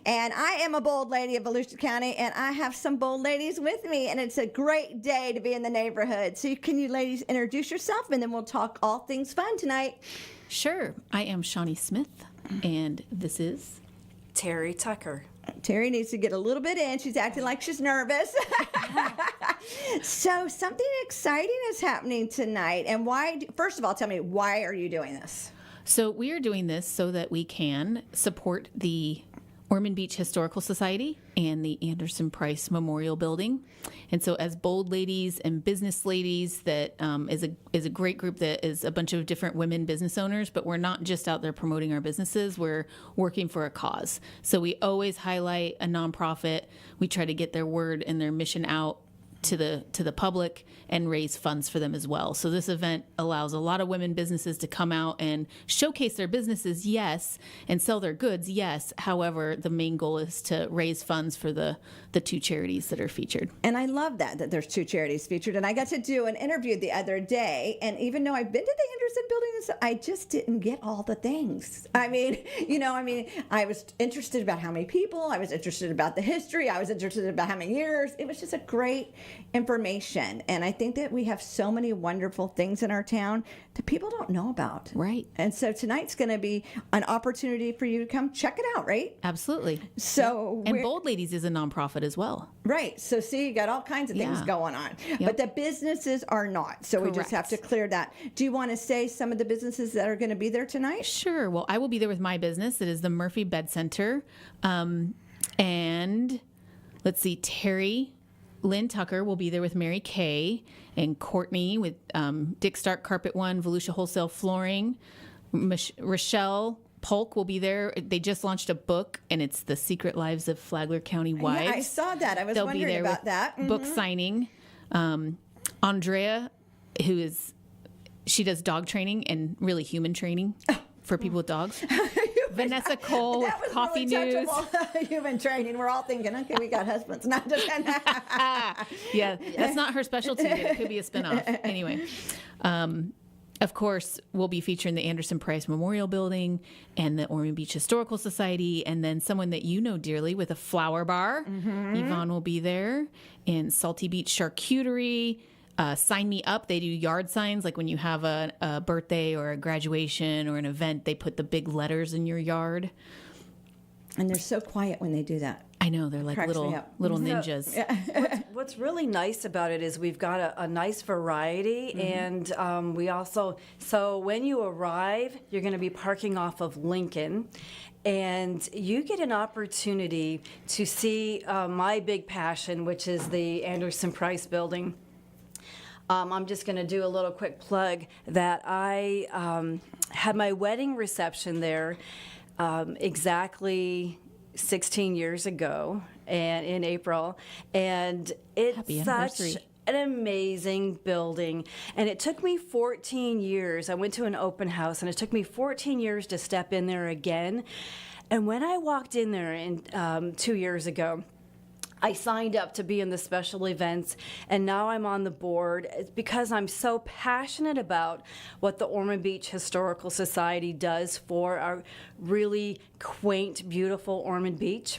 And I am a bold lady of Volusia County, and I have some bold ladies with me, and it's a great day to be in the neighborhood. So can you ladies introduce yourself, and then we'll talk all things fun tonight. Sure. I am Shawnee Smith, and this is Terry Tucker. Terry needs to get a little bit in. She's acting like she's nervous. So something exciting is happening tonight. And why? First of all, tell me, why are you doing this? So we are doing this so that we can support the Ormond Beach Historical Society and the Anderson Price Memorial Building. And so as bold ladies and business ladies, that is a great group that is a bunch of different women business owners, but we're not just out there promoting our businesses, we're working for a cause. So we always highlight a nonprofit. We try to get their word and their mission out to the public and raise funds for them as well. So this event allows a lot of women businesses to come out and showcase their businesses, yes, and sell their goods, yes. However, the main goal is to raise funds for the two charities that are featured. And I love that there's two charities featured. And I got to do an interview the other day, and even though I've been to the Anderson building, I just didn't get all the things. I was interested about how many people, I was interested about the history, I was interested about how many years. It was just a great information. And I think that we have so many wonderful things in our town that people don't know about. Right. And so tonight's going to be an opportunity for you to come check it out, right? Absolutely. So and Bold Ladies is a nonprofit as well. Right. So see, you got all kinds of things going on. Yep. But the businesses are not. So Correct. We just have to clear that. Do you want to say some of the businesses that are going to be there tonight? Sure. Well, I will be there with my business. It is the Murphy Bed Center. And let's see, Terry Lynn Tucker will be there with Mary Kay, and Courtney with Dick Stark Carpet One, Volusia Wholesale Flooring. Rochelle Polk will be there. They just launched a book, and it's The Secret Lives of Flagler County Wives. Yeah, I saw that. I was They'll wondering be there about with that. Mm-hmm. Book signing. Andrea, she does dog training and really human training for people with dogs. Vanessa Cole with Coffee really News. Human training. We're all thinking, okay, we got husbands. Not just Yeah, that's not her specialty, but it could be a spinoff. Anyway, of course, we'll be featuring the Anderson Price Memorial Building and the Ormond Beach Historical Society, and then someone that you know dearly with a flower bar. Mm-hmm. Yvonne will be there, and Salty Beach Charcuterie. Sign Me Up. They do yard signs, like when you have a birthday or a graduation or an event, they put the big letters in your yard. And they're so quiet when they do that. I know, they're like little ninjas. So, what's really nice about it is we've got a nice variety, mm-hmm. and we also, so when you arrive, you're going to be parking off of Lincoln, and you get an opportunity to see my big passion, which is the Anderson Price Building. I'm just going to do a little quick plug that I had my wedding reception there exactly 16 years ago, and in April, and it's such an amazing building. And it took me 14 years. I went to an open house, and it took me 14 years to step in there again. And when I walked in there 2 years ago, I signed up to be in the special events, and now I'm on the board. It's because I'm so passionate about what the Ormond Beach Historical Society does for our really quaint, beautiful Ormond Beach.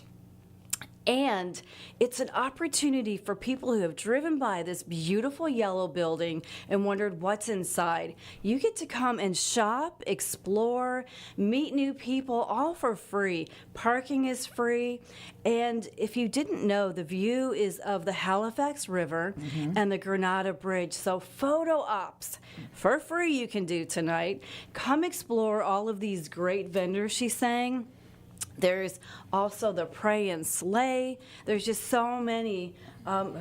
And it's an opportunity for people who have driven by this beautiful yellow building and wondered what's inside. You get to come and shop, explore, meet new people, all for free. Parking is free. And if you didn't know, the view is of the Halifax River mm-hmm. and the Granada Bridge. So photo ops for free you can do tonight. Come explore all of these great vendors, she's saying. There's also the Pray and Slay. There's just so many.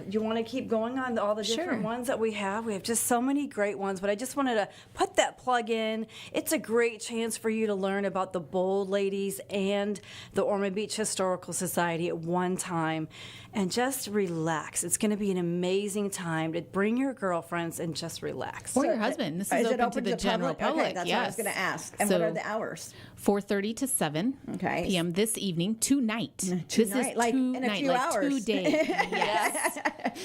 You want to keep going on all the different ones that we have? We have just so many great ones, but I just wanted to put that plug in. It's a great chance for you to learn about the Bold Ladies and the Ormond Beach Historical Society at one time, and just relax. It's going to be an amazing time to bring your girlfriends and just relax. Or your husband. This is open to the general public. Okay, that's yes. what I was going to ask. And what are the hours? 4:30 to 7 p.m. this evening, tonight. This is like in a few hours. 2 days. Yes.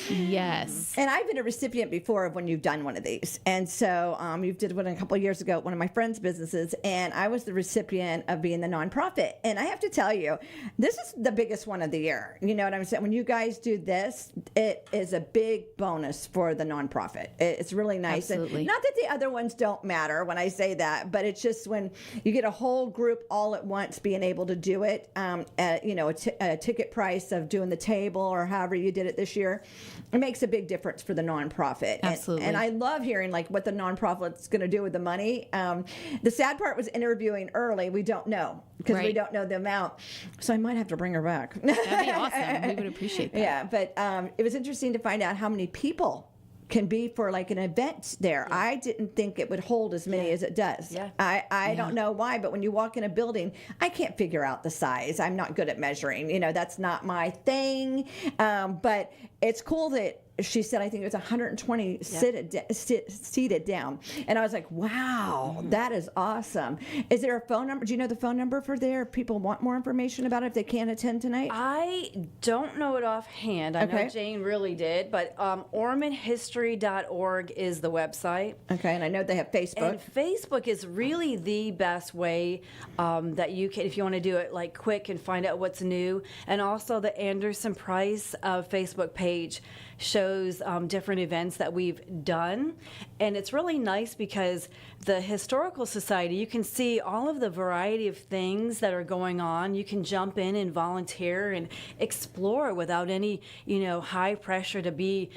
Yes. And I've been a recipient before of when you've done one of these. And so you did one a couple of years ago at one of my friends' businesses, and I was the recipient of being the nonprofit. And I have to tell you, this is the biggest one of the year. You know what I'm saying? When you guys do this, it is a big bonus for the nonprofit. It's really nice. Absolutely. And not that the other ones don't matter when I say that, but it's just when you get a whole group all at once being able to do it at, you know, a ticket price of doing the table or however you did it this year, it makes a big difference for the nonprofit. Absolutely. And I love hearing like what the nonprofit's going to do with the money. The sad part was interviewing early. We don't know because we Right. don't know the amount. So I might have to bring her back. That'd be awesome. We would appreciate that. Yeah, but it was interesting to find out how many people can be for like an event there. I didn't think it would hold as many as it does. Yeah. I don't know why, but when you walk in a building, I can't figure out the size. I'm not good at measuring. You know, that's not my thing. But it's cool that she said, I think it was 120 seated down. And I was like, wow, that is awesome. Is there a phone number? Do you know the phone number for there if people want more information about it if they can't attend tonight? I don't know it offhand. I know Okay. Jane really did, but ormondhistory.org is the website. Okay, and I know they have Facebook. And Facebook is really the best way that you can, if you want to do it like quick and find out what's new. And also the Anderson Price Facebook page shows different events that we've done. And it's really nice because the Historical Society, you can see all of the variety of things that are going on. You can jump in and volunteer and explore without any, you know, high pressure to be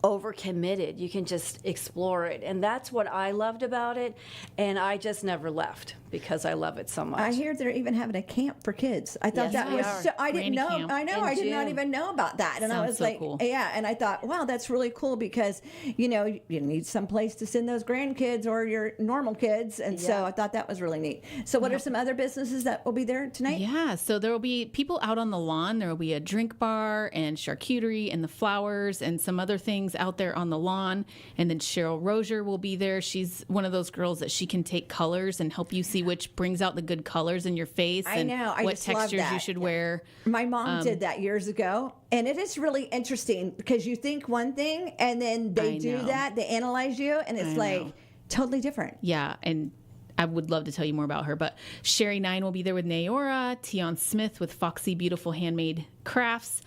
overcommitted. You can just explore it. And that's what I loved about it. And I just never left because I love it so much. I hear they're even having a camp for kids. I thought Yes, that they was are. so, I didn't Granny know. camp. I know. In I did not June. even know about that. And I Sounds was so like, cool. yeah. And I thought, wow, that's really cool because, you know, you need some place to send those grandkids or your normal kids. And so Yeah. I thought that was really neat. So what are some other businesses that will be there tonight? Yeah, so there will be people out on the lawn. There will be a drink bar and charcuterie and the flowers and some other things out there on the lawn. And then Cheryl Rozier will be there. She's one of those girls that she can take colors and help you see which brings out the good colors in your face I and know. I what just love textures you that. should wear. My mom did that years ago, and it is really interesting because you think one thing, and then they I do know. that, they analyze you, and it's I like know. totally different. Yeah, and I would love to tell you more about her, but Sherry Nine will be there with Naora, Tion Smith with Foxy Beautiful Handmade Crafts.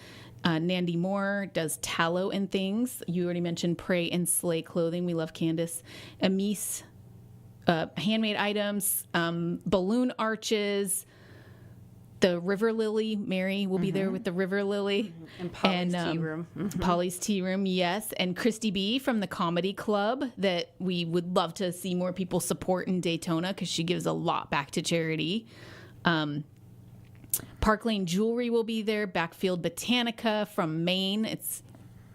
Nandy Moore does tallow and things. You already mentioned Pray and Slay Clothing. We love Candace. Amis, handmade items, balloon arches. The River Lily, Mary will be there with the River Lily. And Polly's Tea Room. Polly's Tea Room, yes. And Christy B from the Comedy Club that we would love to see more people support in Daytona because she gives a lot back to charity. Park Lane Jewelry will be there. Backfield Botanica from Maine.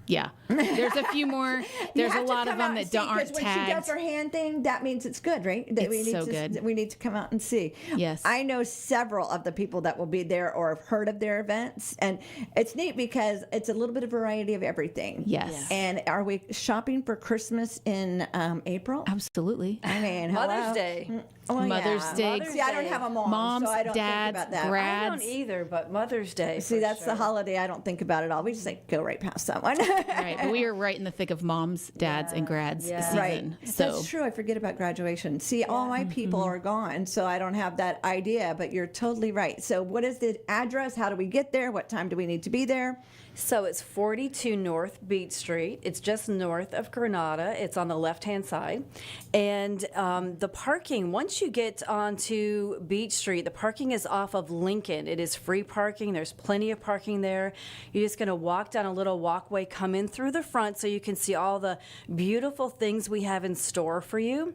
Yeah. There's a few more. There's a lot of them that aren't when tagged. she does her hand thing, that means it's good, right? That It's so good. We need to come out and see. Yes. I know several of the people that will be there or have heard of their events, and it's neat because it's a little bit of variety of everything. Yes. Yeah. And are we shopping for Christmas in April? Absolutely. I mean, Mother's hello. Day. Well, Mother's yeah. Day. Mother's See, I don't Day. have a mom, Moms, so I don't dads, think about that. grads. I don't either, but Mother's Day. See, for that's the sure. holiday I don't think about at all. We just like go right past that one. Right. But we are right in the thick of moms, dads, and grads season. Right. So That's true. I forget about graduation. See, all my people are gone, so I don't have that idea, but you're totally right. So what is the address? How do we get there? What time do we need to be there? So it's 42 North Beach Street. It's just north of Granada. It's on the left-hand side. And the parking, once you get onto Beach Street, the parking is off of Lincoln. It is free parking. There's plenty of parking there. You're just going to walk down a little walkway, come in through the front so you can see all the beautiful things we have in store for you.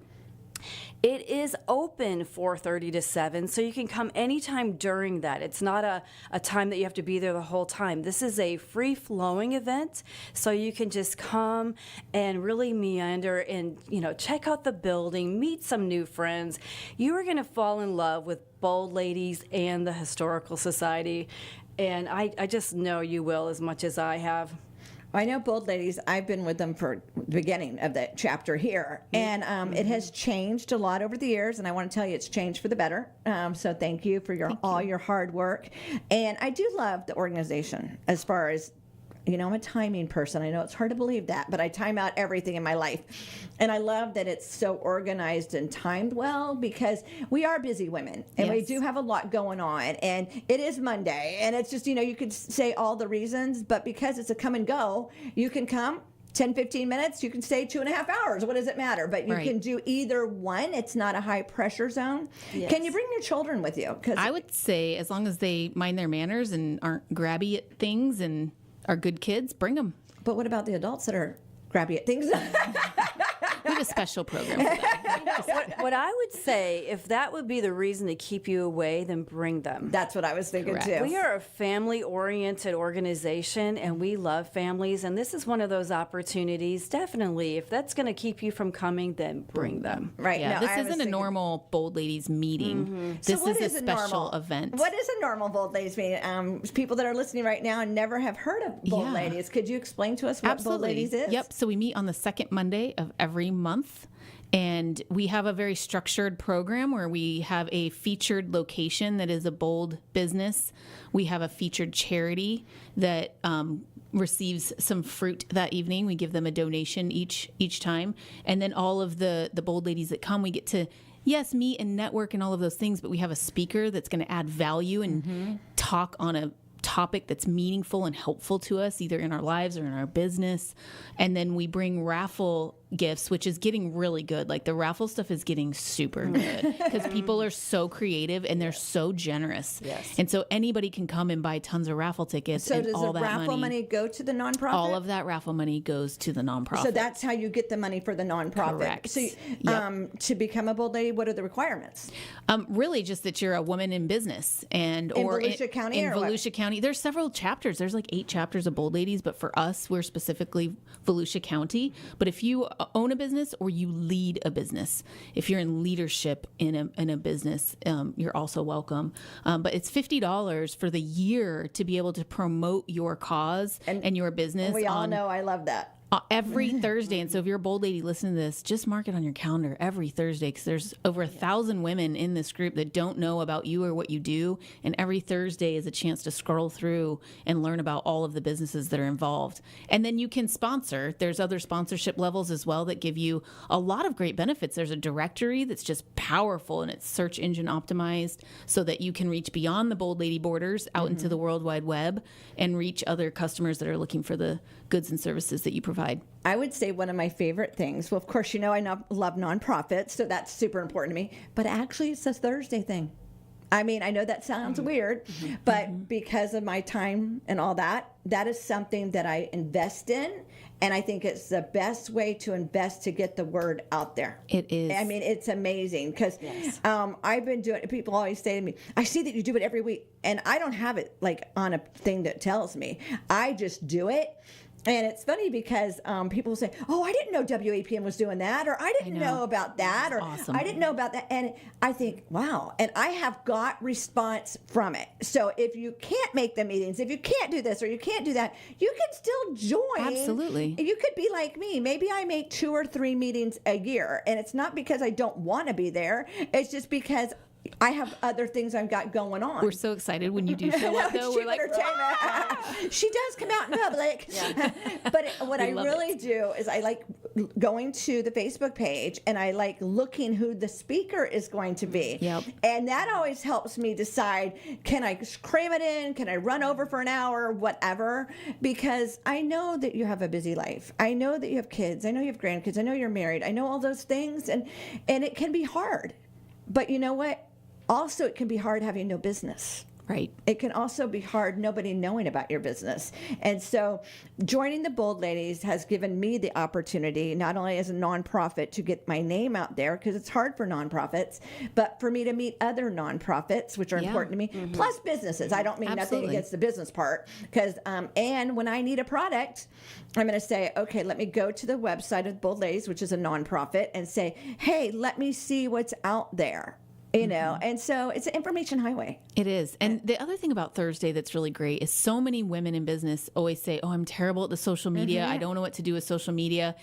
It is open 4:30 to 7, so you can come anytime during that. It's not a time that you have to be there the whole time. This is a free-flowing event, so you can just come and really meander and, you know, check out the building, meet some new friends. You are going to fall in love with Bold Ladies and the Historical Society, and I just know you will as much as I have. I know Bold Ladies. I've been with them for the beginning of the chapter here, and it has changed a lot over the years. And I want to tell you, it's changed for the better. So thank you for all your hard work. And I do love the organization as far as I'm a timing person. I know it's hard to believe that, but I time out everything in my life. And I love that it's so organized and timed well, because we are busy women and we do have a lot going on, and it is Monday, and it's just, you could say all the reasons, but because it's a come and go, you can come 10, 15 minutes, you can stay 2.5 hours. What does it matter? But you can do either one. It's not a high pressure zone. Yes. Can you bring your children with you? Because I would say, as long as they mind their manners and aren't grabby at things and are good kids, bring them. But what about the adults that are grabby at things? We have a special program for that. What I would say, if that would be the reason to keep you away, then bring them. That's what I was thinking too. We are a family-oriented organization, and we love families, and this is one of those opportunities. Definitely, if that's going to keep you from coming, then bring them. Right. Yeah, no, this isn't a normal Bold Ladies meeting. Mm-hmm. This so is a special event. What is a normal Bold Ladies meeting? People that are listening right now and never have heard of Bold Ladies, could you explain to us what Bold Ladies is? Yep. So we meet on the second Monday of every month. And we have a very structured program where we have a featured location that is a bold business. We have a featured charity that receives some fruit that evening. We give them a donation each time. And then all of the bold ladies that come, we get to, yes, meet and network and all of those things, but we have a speaker that's going to add value and talk on a topic that's meaningful and helpful to us, either in our lives or in our business. And then we bring raffle gifts, which is getting really good. Like, the raffle stuff is getting super good because people are so creative and they're so generous. Yes. And so anybody can come and buy tons of raffle tickets. So and does all the that raffle money go to the nonprofit? All of that raffle money goes to the nonprofit. So that's how you get the money for the nonprofit. Correct. So to become a Bold Lady, what are the requirements? Really just that you're a woman in business in Volusia County. In Volusia County. There's several chapters. There's like 8 chapters of Bold Ladies, but for us, we're specifically Volusia County. But if you own a business or you lead a business, if you're in leadership in a business, you're also welcome. But it's $50 for the year to be able to promote your cause and your business. We all know I love that. Every Thursday. And so if you're a bold lady listening to this, just mark it on your calendar every Thursday, because there's over 1,000 women in this group that don't know about you or what you do. And every Thursday is a chance to scroll through and learn about all of the businesses that are involved. And then you can sponsor. There's other sponsorship levels as well that give you a lot of great benefits. There's a directory that's just powerful and it's search engine optimized so that you can reach beyond the bold lady borders out into the World Wide Web and reach other customers that are looking for the goods and services that you provide. I would say one of my favorite things, well, of course, I love nonprofits, so that's super important to me, but actually it's a Thursday thing. I mean, I know that sounds weird, but because of my time and all that, that is something that I invest in, and I think it's the best way to invest to get the word out there. It is. I mean, it's amazing because I've been doing it. People always say to me, I see that you do it every week, and I don't have it like on a thing that tells me. I just do it. And it's funny because people say, oh, I didn't know WAPN was doing that, or I didn't know about that, or awesome. I didn't know about that. And I think, wow. And I have got response from it. So if you can't make the meetings, if you can't do this or you can't do that, you can still join. Absolutely. You could be like me. Maybe I make 2 or 3 meetings a year. And it's not because I don't want to be there. It's just because I have other things I've got going on. We're so excited when you do show up, though. We're like, she does come out in public. But what I really do is I like going to the Facebook page and I like looking who the speaker is going to be. Yep. And that always helps me decide, can I cram it in? Can I run over for an hour? Whatever. Because I know that you have a busy life. I know that you have kids. I know you have grandkids. I know you're married. I know all those things. And it can be hard. But you know what? Also, it can be hard having no business. Right. It can also be hard nobody knowing about your business. And so joining the Bold Ladies has given me the opportunity, not only as a nonprofit to get my name out there, because it's hard for nonprofits, but for me to meet other nonprofits, which are important to me, plus businesses. I don't mean nothing against the business part, because and when I need a product, I'm going to say, okay, let me go to the website of Bold Ladies, which is a nonprofit, and say, hey, let me see what's out there. And so it's an information highway. It is. And the other thing about Thursday that's really great is so many women in business always say, oh, I'm terrible at the social media. I don't know what to do with social media.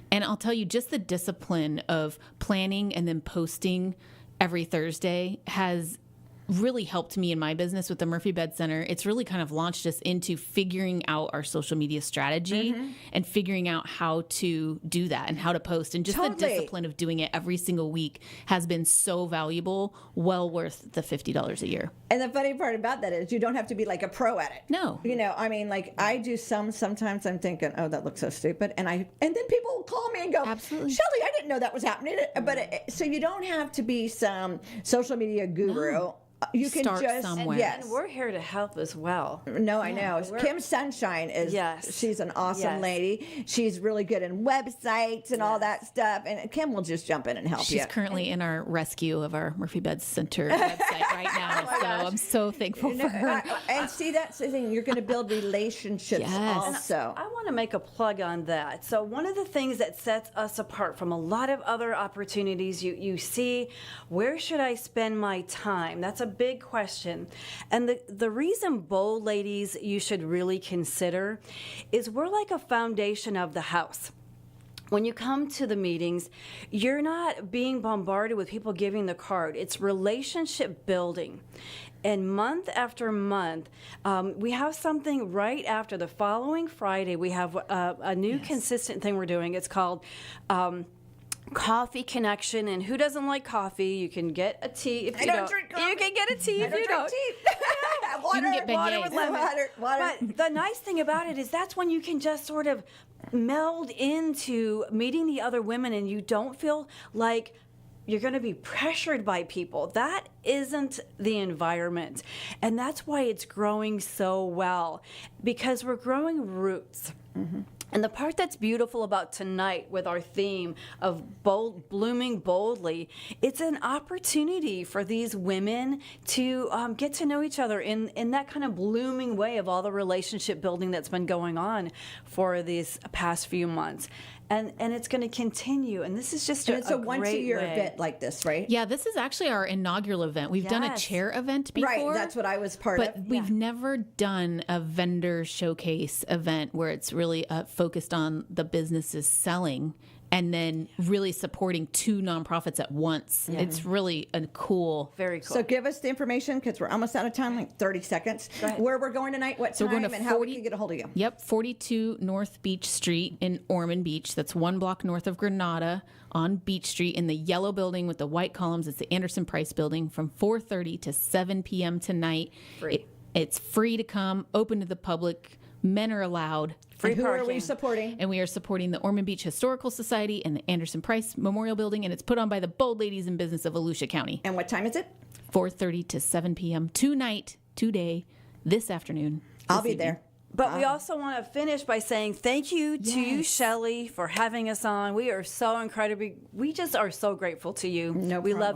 And I'll tell you, just the discipline of planning and then posting every Thursday has really helped me in my business with the Murphy Bed Center. It's really kind of launched us into figuring out our social media strategy and figuring out how to do that and how to post. And just the discipline of doing it every single week has been so valuable, well worth the $50 a year. And the funny part about that is you don't have to be like a pro at it. No. You know, I mean, like I do sometimes I'm thinking, oh, that looks so stupid. And then people will call me and go, absolutely, Shelley, I didn't know that was happening. But so you don't have to be some social media guru. No. You can start just somewhere. And we're here to help as well. No, I know. Kim Sunshine is, she's an awesome lady. She's really good in websites and all that stuff. And Kim will just jump in and help you. She's currently in our rescue of our Murphy Bed Center website right now. So I'm so thankful for her. And see, that's the thing. You're going to build relationships also. I want to make a plug on that. So one of the things that sets us apart from a lot of other opportunities, you see, where should I spend my time? That's a big question. And the reason, Bold Ladies, you should really consider is we're like a foundation of the house. When you come to the meetings, you're not being bombarded with people giving the card. It's relationship building. And month after month, we have something right after the following Friday. We have a new consistent thing we're doing. It's called Coffee Connection. And who doesn't like coffee? You can get a tea if you don't drink coffee. You can get a tea if you don't. Water, you can get water beignets. with lemon. Water. But the nice thing about it is that's when you can just sort of meld into meeting the other women, and you don't feel like you're going to be pressured by people. That isn't the environment. And that's why it's growing so well, because we're growing roots. And the part that's beautiful about tonight with our theme of blooming boldly, it's an opportunity for these women to get to know each other in that kind of blooming way of all the relationship building that's been going on for these past few months. And it's going to continue. And this is just it's a once-a-year way. event like this, right? Yeah, this is actually our inaugural event. We've done a chair event before. Right, that's what I was part of. But we've never done a vendor showcase event where it's really focused on the businesses selling and then really supporting two nonprofits at once. Yeah. It's really a cool. Very cool. So give us the information, because we're almost out of time, like 30 seconds. Where we're going tonight, what time, we're going to and how we can get a hold of you. Yep, 42 North Beach Street in Ormond Beach. That's 1 block north of Granada on Beach Street in the yellow building with the white columns. It's the Anderson Price building from 4:30 to 7 p.m. tonight. It's free to come, open to the public. Men are allowed. And who are we supporting? And we are supporting the Ormond Beach Historical Society and the Anderson Price Memorial Building, and it's put on by the Bold Ladies in Business of Volusia County. And what time is it? 4:30 to 7 p.m. today, this afternoon. I'll be there. But we also want to finish by saying thank you to you, Shelley, for having us on. We are so incredibly, we just are so grateful to you. No we problem. love